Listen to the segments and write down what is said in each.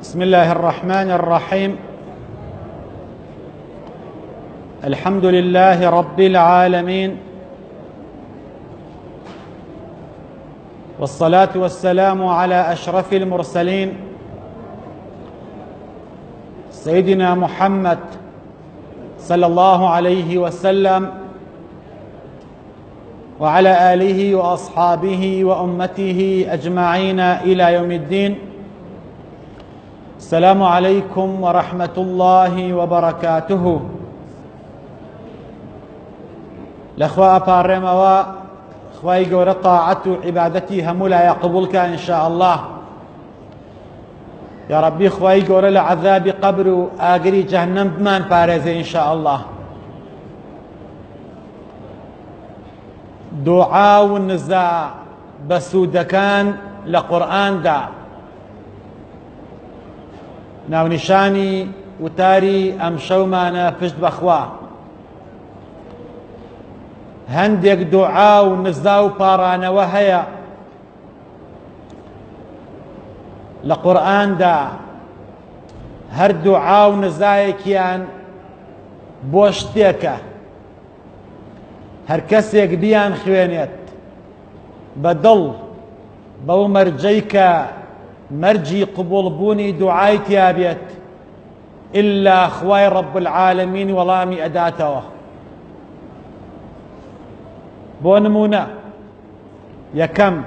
بسم الله الرحمن الرحيم. الحمد لله رب العالمين، والصلاة والسلام على أشرف المرسلين سيدنا محمد صلى الله عليه وسلم وعلى آله وأصحابه وأمته أجمعين إلى يوم الدين. السلام عليكم ورحمة الله وبركاته. لأخوة أبارموا خواهي قورة طاعة عبادتي همولا يقبلك إن شاء الله. يا ربي خواهي قورة لعذاب قبر آقري جهنم بمان بارزي إن شاء الله. دعاء والنزاع بسودكان لقرآن دا ناو نشانی وتاری ئەم شەومانە پشت بەخوا هەندێک دوعا و نزا و پاڕانەوە هەیە لە قورئاندا، هەر دوعا و نزایەکیان بۆ شتێکە، هەر کەسێک بیان خوێنێت بەدڵ بەو مەرجەی کە مرجي قبول بوني دعاي تيابيت إلا خواي رب العالمين ولامي أداته. بونمونا يكم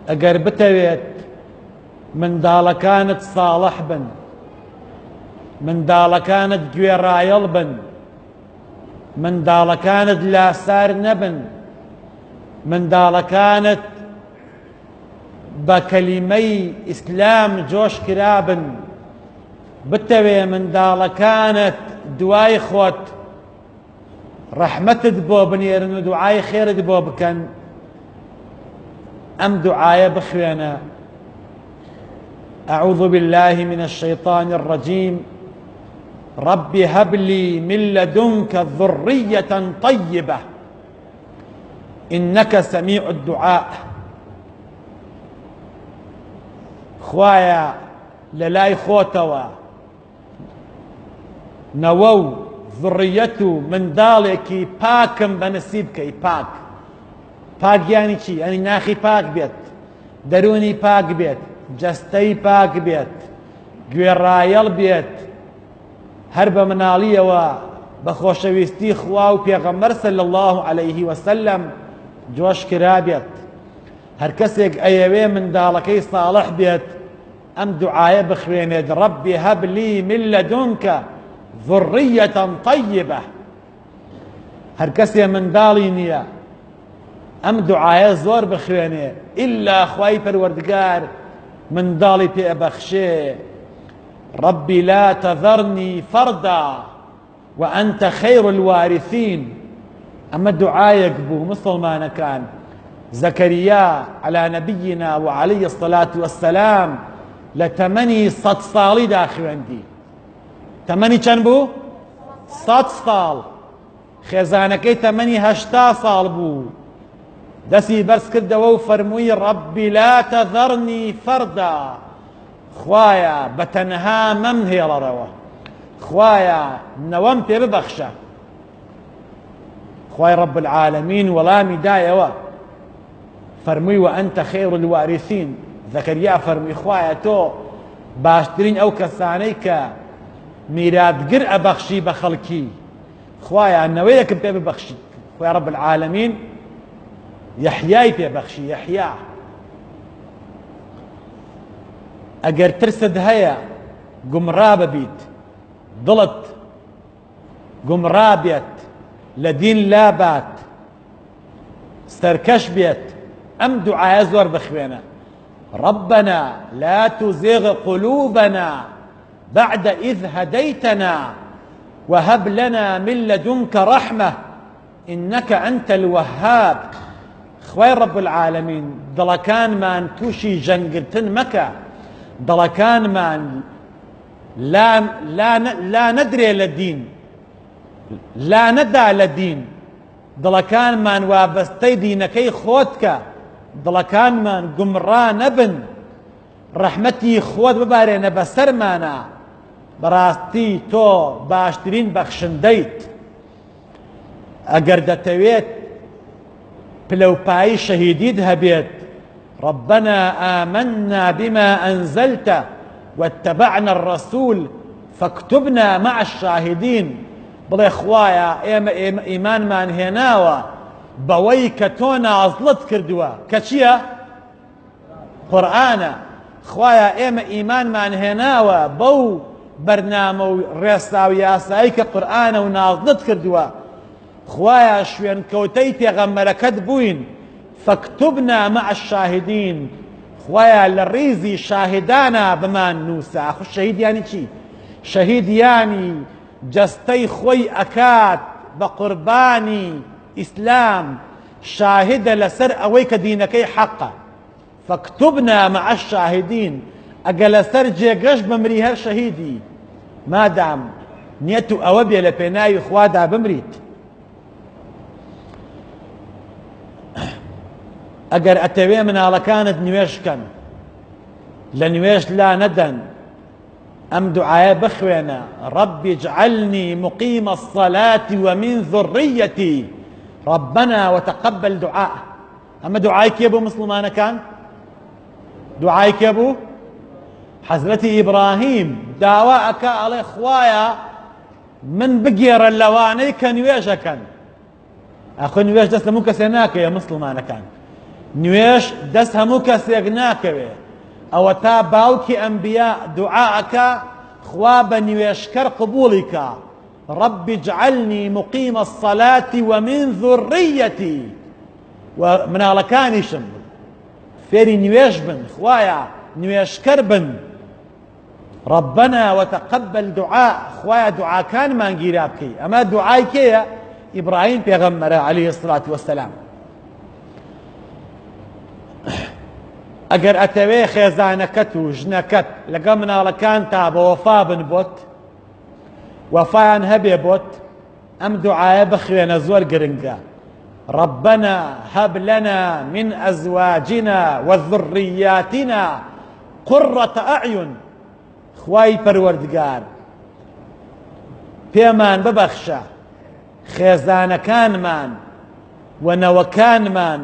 أقر بتويت من دالا كانت صالح بن، من دالا كانت جويرايل بن، من دالا كانت لاسار نبن، من دالا كانت بكلمي إسلام جوش كرابن بتوي من دالا كانت دواي خوت رحمة دبو بنيرن دعاي خير دبو بكن أم دعاي بخوينا. أعوذ بالله من الشيطان الرجيم. رب هب لي من لدنك ذرية طيبة إنك سميع الدعاء. خوايا للاي خوتوا نوو ذريته من دالكي باكم بنسيبكي باك. باك يعني چي؟ يعني ناخي باك بيت، دروني باك بيت، جستي باك بيت، گوێڕایەڵ بيت، هەر بە مناڵیەوە بەخۆشەویستی خوا و پێغەمبەر صلی الله عليه وسلم جۆش کرا بێت. هەر کەسێک ئەیەوێ منداڵەکەی صالح بێت ئەم دوعایە بخوێنێت. رب هب لي من لدنك ذرية طيبة. هەر کەسێ منداڵی نییە ئەم دوعایە زۆر بخوێنێ ئیلا خوای پەروەردگار منداڵی پێبەخشێ. رب لا تذرني فردا وأنت خير الوارثين. أما دعايك بو مسلمان كان زكريا على نبينا وعليه الصلاة والسلام لتمني 100 ساڵی داخوێندی. تەمەنی چەند بوو؟ 100 ساڵ. خێزانەکەی تەمەنی 80 ساڵ بوو. دەستی بەرز کردەوە و فەرمووی ربی لا تذرني فردا. خوایە بەتەنها مەمهێڵەرەوە، خوایە نەوەم پێ ببەخشە. خوای رب العالمین وەڵامی دایەوە فرمووی وأنت خير الوارثين. زكريا فرمووی خوایە تۆ باشترین ئەو کەسانەی کە میراتگر ئەبەخشی بە خەڵکی. خوایە نەوەیەکم پێ ببەخشی. خوای رب العالمین یەحیای پێبەخشی. یەحیا ئەگەر ترست هەیە گومڕا ببیت، دڵت گومڕا بێت، لە دین لابات، سەرکەش بێت، أم دعاء زور بخوينا. ربنا لا تزغ قلوبنا بعد إذ هديتنا وهب لنا من لدنك رحمة إنك أنت الوهاب. خوي رب العالمين دلكان من توشي جنقلتن مكة، دلكان من لا ندري للدين، لا ندى للدين، دلكان من وابستي دينكي خوتك دڵەکانمان گومڕا نەبن ڕەحمەتی خۆت ببارێنە بەسەرمانە بەڕاستی تۆ باشترین بەخشندەیت ئەگەر دەتەوێت پلەپایی شەهیدیت هەبێت ربنا آمنا بما أنزلت واتبعنا الرسول فاكتبنا مع الشاهدين بڵێ خوایە ئێمە ئیمانمان هێناوە بەوەی کە تۆ نازڵت کردووە کە چییە؟ قورئانە. خوایە ئێمە ئیمانمان هێناوە بەو بەرنامە و ڕێسا و یاسایی کە قورئانە و نازڵت کردووە. خوایە شوێنکەوتەی پێغەمبەرەکەت بووین فاكتبنا مع الشاهدين. خوایە لە ڕیزی شاهدانە بمان نووسە. خۆ شەهید یانی چی؟ شەهید یانی جەستەی خۆی ئەکات بە قوربانی ئیسلام شاهدە لەسەر ئەوەی کە دینەکەی حەقە. فاكتبنا مع الشاهدين. ئەگە لەسەر جێگەشت بمری هەر شەهیدی مادام نیەت و ئەوە بێ لە پێناوی خوادا بمریت. ئەگەر ئەتەوێ مناڵەکانت نوێشکەن لە نوێش لا نەدەن ئەم دوعایە بخوێنە رب اجعلني مقيم الصلاة ومن ذريتي ربنا وتقبل دعاء. ئەمە دوعای کێ بوو مسلمانەکان؟ دوعای کێ بوو؟ حەزرەتی ئیبراهیم داوا ئەکا ئەڵێ خوایە من بگێڕە لەوانەی کە نوێژەکەن. ئەخۆ نوێژ دەست هەموو کەسێ ناکەوێ مسلمانەکان. نوێژ دەست هەموو کەسێک ناکەوێ. ئەوە تا باوکی ئەنبیا دوعا ئەکا خوا بە نوێژکەر قبوڵی کە رب اجعلني مقيم الصلاة ومن ذريتي. و مناڵەکانیشم فێری نوێژ بن خوایە نوێژکەر بن. ربنا وتقبل دعاء. خوایە دوعاکانمان گیرا بکەی. ئەمە دوعای کێیە؟ ئیبراهیم پێغەمبەرە عليه الصلاة والسلام. ئەگەر ئەتەوێ خێزانەکەت و ژنەکەت لەگەڵ مناڵەکان تا بە وەفا بن بۆت وەفایان هەبێ بۆت ئەم دوعایە بخوێنە زۆر گرنگە. ربنا هب لنا من أزواجنا وذرياتنا قرة أعين. خوای پەروەردگار پێمان ببەخشە خێزانەکانمان و نەوەکانمان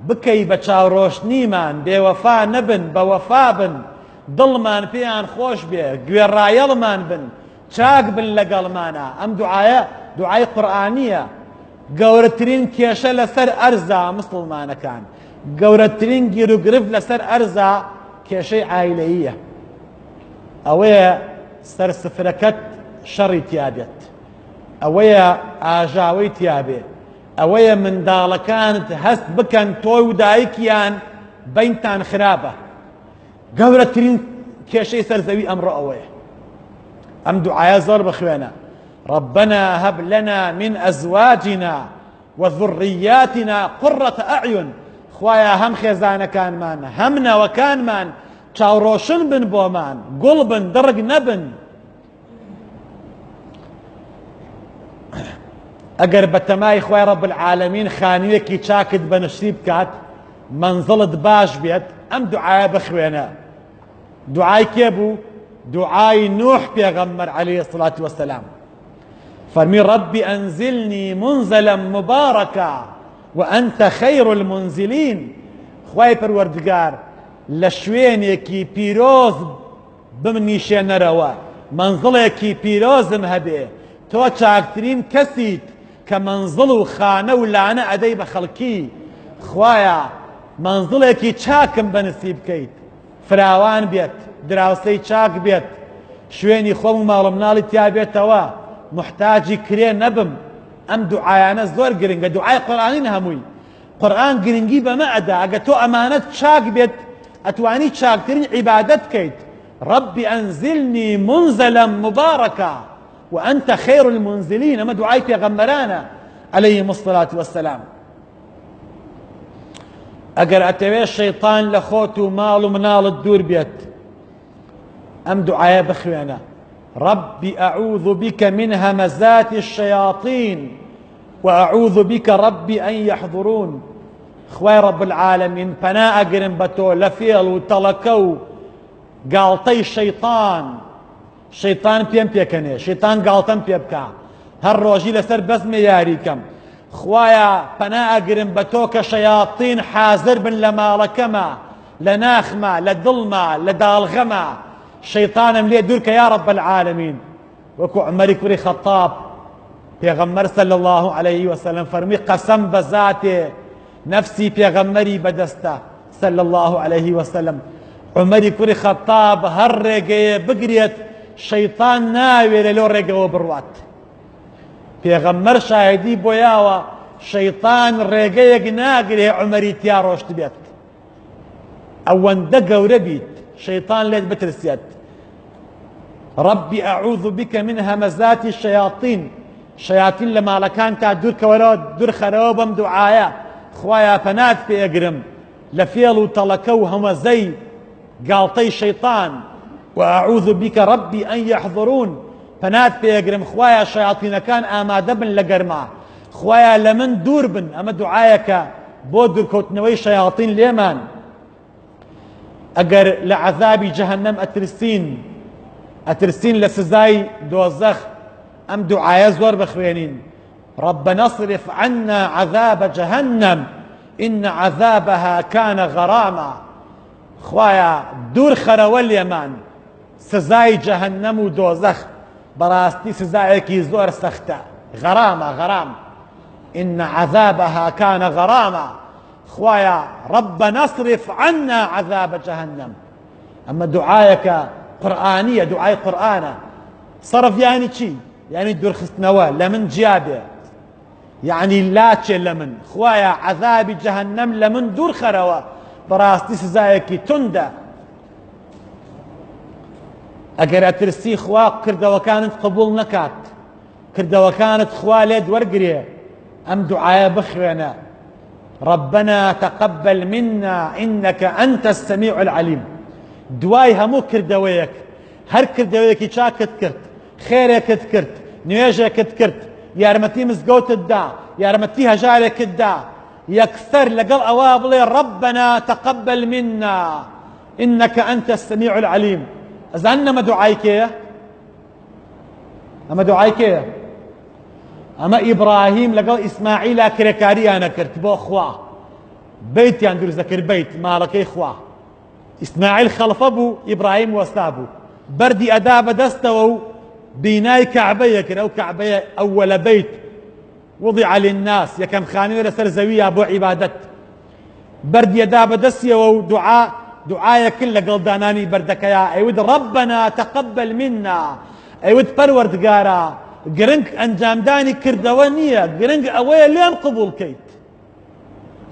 بکەی بە چاوڕۆشنیمان بێوەفا نەبن بە وەفا بن دڵمان پێیان خۆش بێ گوێڕایەڵمان بن چاک بن لەگەڵمانە. ئەم دوعایە دوعای قورئانیە. گەورەترین کێشە لەسەر ئەرزە مسلمانەکان گەورەترین گیر و گرفت لەسەر ئەرزە کێشەی عایلەییە. ئەوەیە سەرسفرەکەت شەڕی تیابێت. ئەوەیە ئاژاوەی تیابێ. ئەوەیە منداڵەکانت هەست بکەن تۆی و دایکیان بەینتان خراپە. گەورەترین کێشەی سەرزەوی ئەمڕۆ ئەوەیە. ئەم دوعایە زۆر بخوێنە. ربنا هب لنا من أزواجنا وذرياتنا قرة أعين. خوایە هەم خێزانەکانمان هەم نەوەکانمان چاوڕۆشن بن بۆمان گوڵ بن دڕک نەبن. ئەگەر بە تەمای خوای ڕەب العالەمین خانوویەکی چاکت بەنشری بکات منزڵت باش بێت ئەم دوعایە بخوێنە. دوعای کێ بوو؟ دوعای نوح پێغەمبەر عليه الصلاة والسلام. فەرمی ربی ئەنزلنی منزلا مبارەکە وأنت خير المنزلين. خوای پەروەردگار لە شوێنێکی پیرۆز بمنیشێنەرەوە منزڵێکی پیرۆزم هەبێ تۆ چاکترین کەسیت کە منزڵ و خانە و لانە ئەدەی بە خەڵکی. خوایە منزڵێکی چاکم بەنسیب بکەیت فراوان بێت دراوسەی چاک بێت شوێنی خۆم و ماڵ و مناڵی تیا بێتەوە محتاجی کرێ نەبم. ئەم دوعایانە زۆر گرنگە. دوعای قورئانین هەمووی. قورئان گرنگی بەمە ئەدا ئەگە تۆ ئەمانەت چاک بێت ئەتوانی چاکترین عیبادەت بکەیت. ربی ئەنزلنی منزلا مبارەکە وأنت خير المنزلين. ئەمە دوعای پێغەمبەرانە عليهم الصلاة والسلام. ئەگەر ئەتەوێ شەیطان لە خۆت و ماڵ و مناڵت دوور بێت ئەم دوعایە بخوێنە. ربي أعوذ بك من همزات الشياطين وأعوذ بك ربي أن يحضرون. خوای رب العالمین پەنا ئەگرم بە تۆ لە فێڵ و تەڵەکە و گاڵتەی شەیطان پێم پێکەنێ، شەیطان گاڵتەم پێ بکە، هەر ڕۆژی لەسەر بەزمێ یاریکەم. خوایە پەنا ئەگرم بە تۆ کە شەیاطین حازر بن لە ماڵەکەمە، لە ناخمە، لە دڵمە، لە داڵغەمە، شەیطانم لێ دوورکە یا رب العالمین. وەکو عومەری کوڕی خەتاب پێغەمبەر صلی الله عليه وسلم فەرمی قەسەم بە زاتێ نەفسی پێغەمبەری بەدەستە صلی الله عليه وسلم. عومەری کوڕی خەتاب هەر ڕێگەیە بگرێت شەیطان ناوێت لەو ڕێگەوە بڕوات. پێغەمبەر شاهدی بۆ یاوە شەیطان ڕێگەیەک ناگرێ عومەری تیا ڕۆشت بێت، ئەوەندە گەورە بیت شەیطان لێت بترسێت. ربی ئەعوذ بک من هەمەزات الشەیاطین، شەیاطین لە ماڵەکان تا دوورخەرەوە بەم دوعایە، خوایە پەنات پێگرم لە فێڵ و تەڵەکە و هەمەزەی گاڵتەی شەیطان. وأعوذ بك ربي أن يحضرون، پەنات پێگرم خوایە شەیاطینەکان ئامادە بن لە گەرما، خوایە لە من دوور بن. ئەمە دوعایەکە بۆ دوورکەوتنەوەی شەیاطین لێمان. ئەگەر لە عەذابی جەهەنەم ئەترسین لە سزای دۆزەخ، ئەم دوعایە زۆر بخوێنین. ربنا اصرف عنا عذاب جهنم إن عذابها كان غراما. خوایە دوور خەرەوە لێمان سزای جەهەنەم و دۆزەخ، بەڕاستی سزایەکی زۆر سەختە. غەرام إن عذابها كان غراما. خوایە ربنا اصرف عنا عذاب جهنم. ئەمە دوعایەکە قورئانیە، دوعای قورئانە. صرف یعنی چی؟ یعنی دوورخستنەوە لە من جیابێ، یعنی لاچێ لە من. خوایە عەذابی جەهەنەم لە من دوور خەرەوە، بەڕاستی سزایەکی توندە. ئەگەر ئەترسی خوا کردەوەکانت قبوڵ نەکات، کردەوەکانت خوا لێت وەرگرێ، ئەم دوعایە بخوێنە. ربنا تقبل منا إنك أنت السميع العليم. دوای هەموو کردەوەیەک، هەر کردەوەیەکی چاکت کرد، خێرێکت کرد، نوێژێکت کرد، یارمەتی مزگەوتت دا، یارمەتی هەژارێکت دا، یەکسەر لەگەڵ ئەوە بڵێ ربنا تقبل منا إنك أنت السميع العليم. ئەزانن ئەمە دوعای کێیە؟ ئەمە دوعای کێیە؟ ئەمە ئیبراهیم لەگەڵ ئیسماعیلا کرێکارییانە کرد بۆ خوا، بەیتیان دروست دەکرد، بەیت ماڵەکەی خوا. ئیسماعیل خەڵفە بوو، ئیبراهیم وەستا بوو، بەردی ئەدا بەدەستەوە و بینای کەعبەیە کرد. ئەو کەعبەیە ئەوەلە بەیت وضع للناس، یەکەم خانوویە لەسەر زەویە بۆ عیبادەت. بەردی ئەدا بەدەستیەوە و دعایە کرد لەگەڵ دانانی بەردەکەیە، ئەیوت ربنا تقبل منا، ئەیوت پەروەردگارە گرنگ ئەنجامدانی کردەوە نییە، گرنگ ئەوەیە لێم قبوڵ کەیت،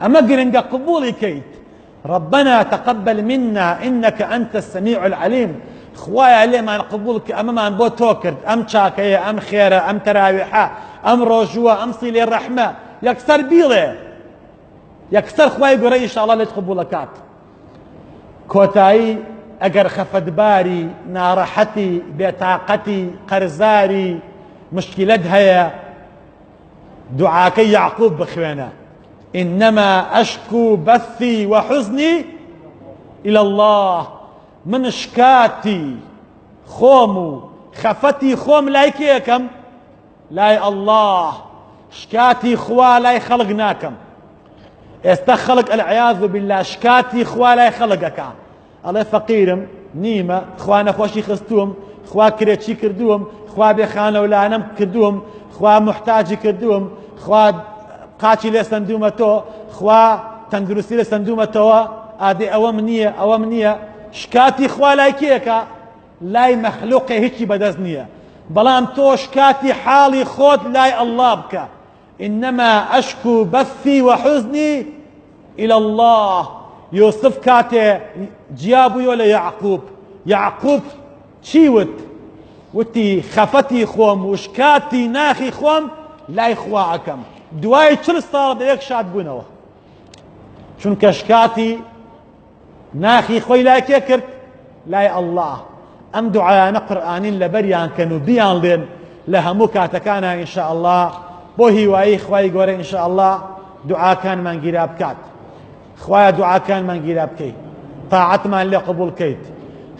ئەمە گرنگە قبوڵی کەیت. ربنا تقبل منا إنك أنت السميع العليم. خوایە لێمان قبوڵ کە ئەمەمان بۆ تۆ کرد، ئەم چاکەیە، ئەم خێرە، ئەم تەراویحە، ئەم ڕۆژووە، ئەم سیلێ ڕەحمە، یەکسەر بیڵێ، یەکسەر خوای گەورە ئینشاءالله لێت قبوڵەکات. کۆتایی ئەگەر خەفەتباری، ناڕەحەتی، بێتاقەتی، قەرزاری مشکلت هەیە، دوعاکەی یعقوب بخوێنە. إنما أشكو بثي وحزني إلى الله. من شكاتي خۆم و خەفەتی خۆم لای کێکەم؟ لای الله. شکاتی خوا لای خەڵک ناکەم. ئێستا خەڵک العیاذ بالله شکاتی خوا لای خەڵکەکە، ئەڵێ فەقیرم، نیمە، خوا نەخۆشی خستووم، خوا کرێکی کردووم، خوا بێخانە وەلانەم کردووم، خوا محتاجی کردووم، خوا قاچی لێ سندومە تۆ، خوا تەندروستی لێ سندومەتەوە، ئادێ ئەوەم نییە، ئەوەم نییە. شکاتی خوا لای کێکە؟ لای مەخلوقێ هیچی بەدەست نییە، بەڵام تۆ شکاتی حاڵی خۆت لای الله بکە. إنما أشكو بثي وحزني إلى الله. يوسف كاتي جيابو يولا يعقوب چی وتی خەفەتی خۆم و شکاتی ناخی خۆم لای خواکەم. دوای 40 ساڵ بە یەک شاد بوونەوە، چونکە شکاتی ناخی خۆی لای کێ کرد؟ لای الله. ئەم دوعایانە قورئانین لەبەریان کەن و بیان لێن لە هەموو کاتەکانە ئینشاء الله، بۆ هیوایی خوای گەورە ئینشاء الله دوعاکانمان گیرا بکات. خوایە دوعاکانمان گیرا بکەیت، تاعەتمان لێ قبوڵ کەیت.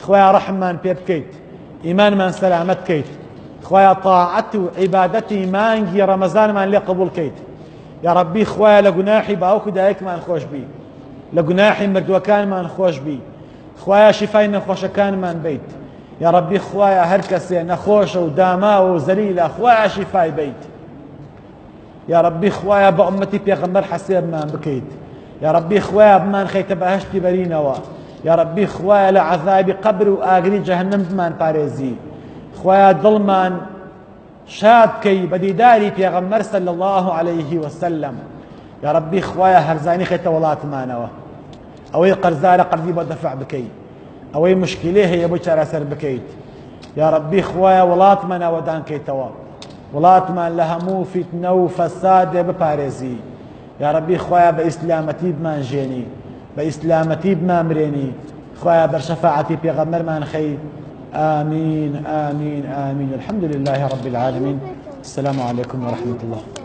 خوایا ڕەحممان پێ بکەیت ئیمانمان سەلامەت بکەیت خوایا طاعەت و عیبادەتی مانگی ڕەمەزانمان لێ قبوڵ بکەیت یا ڕەبی خوایا لە گوناحی باوک و دایکمان خۆش بی لە گوناحی مردووەکانمان خۆش بی خوایا شیفای نەخۆشەکانمان بیت یا ڕەبی خوایا هەر کەسێ نەخۆشە و داماوە و زەلیلە خوایا شیفای بیت یا ڕەبی خوایا بە ئومەتی پێغەمبەر حەسێبمان بکەیت یا ڕەبی خوایا بمان خەیتە بەهەشتی بەرینەوە یا ڕەبی خوایا لە عەذابی قەبر و ئاگری جەهەنەم بمان پارێزی خوایا دڵمان شاد بکەی بە دیداری پێغەمبەر صلی الله عليه وسلم یا ڕەبی خوایا هەرزانی خەیتە وڵاتمانەوە ئەوەی قەرزارە قەرزی بۆ دەفع بکەی ئەوەی مشکلێ هەیە بۆ چارەسەر بکەیت یا ڕەبی خوایا وڵاتمان ئەوەدان کەیتەوە وڵاتمان لە هەموو فیتنە و فەسادێ بپارێزی یا ڕەبی خوایا بە ئیسلامەتی بمانژێنی بە ئیسلامەتی بمامرێنی خوایا بەرشەفاعەتی پێغەمبەرمان خەی آمين آمين آمين الحمد لله رب العالمين السلام عليكم ورحمة الله